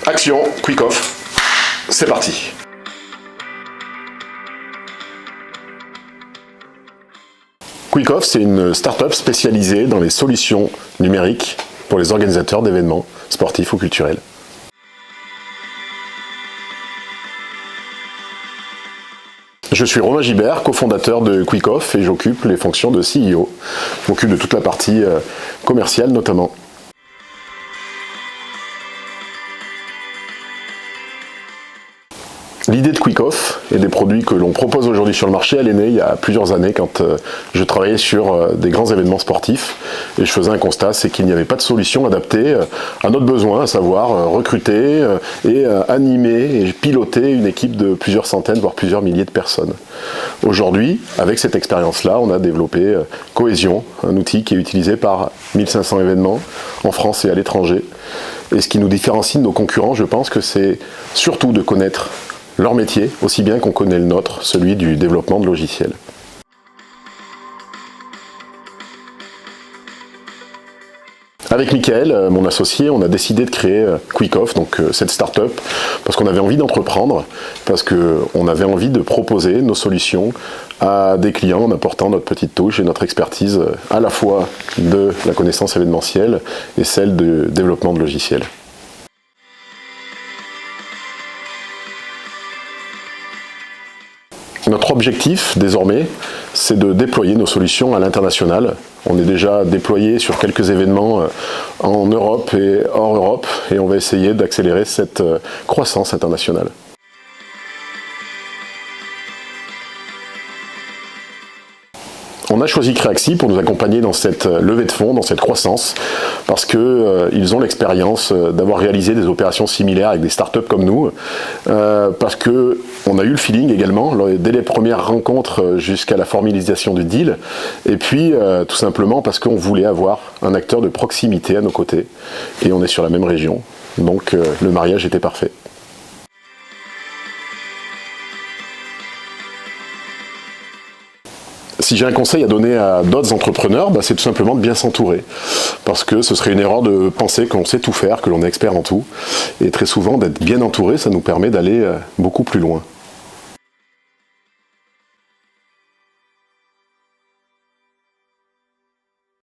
Action, quick off, c'est parti. Quick off, c'est une start-up spécialisée dans les solutions numériques pour les organisateurs d'événements sportifs ou culturels. Je suis Romain Gibert, cofondateur de Quick Off et j'occupe les fonctions de CEO. Je m'occupe de toute la partie commerciale notamment. L'idée de Quick Off et des produits que l'on propose aujourd'hui sur le marché, elle est née il y a plusieurs années quand je travaillais sur des grands événements sportifs et je faisais un constat, c'est qu'il n'y avait pas de solution adaptée à notre besoin, à savoir recruter et animer et piloter une équipe de plusieurs centaines, voire plusieurs milliers de personnes. Aujourd'hui, avec cette expérience-là, on a développé Cohésion, un outil qui est utilisé par 1500 événements en France et à l'étranger. Et ce qui nous différencie de nos concurrents, je pense que c'est surtout de connaître leur métier, aussi bien qu'on connaît le nôtre, celui du développement de logiciels. Avec Mickaël, mon associé, on a décidé de créer Quick Off, donc cette start-up, parce qu'on avait envie d'entreprendre, parce qu'on avait envie de proposer nos solutions à des clients en apportant notre petite touche et notre expertise à la fois de la connaissance événementielle et celle de développement de logiciels. Notre objectif, désormais, c'est de déployer nos solutions à l'international. On est déjà déployé sur quelques événements en Europe et hors Europe, et on va essayer d'accélérer cette croissance internationale. On a choisi Creaxi pour nous accompagner dans cette levée de fonds, dans cette croissance, parce qu'ils ont l'expérience d'avoir réalisé des opérations similaires avec des startups comme nous, parce qu'on a eu le feeling également, dès les premières rencontres jusqu'à la formalisation du deal, et puis tout simplement parce qu'on voulait avoir un acteur de proximité à nos côtés, et on est sur la même région, donc le mariage était parfait. Si j'ai un conseil à donner à d'autres entrepreneurs, c'est tout simplement de bien s'entourer. Parce que ce serait une erreur de penser qu'on sait tout faire, que l'on est expert en tout. Et très souvent, d'être bien entouré, ça nous permet d'aller beaucoup plus loin.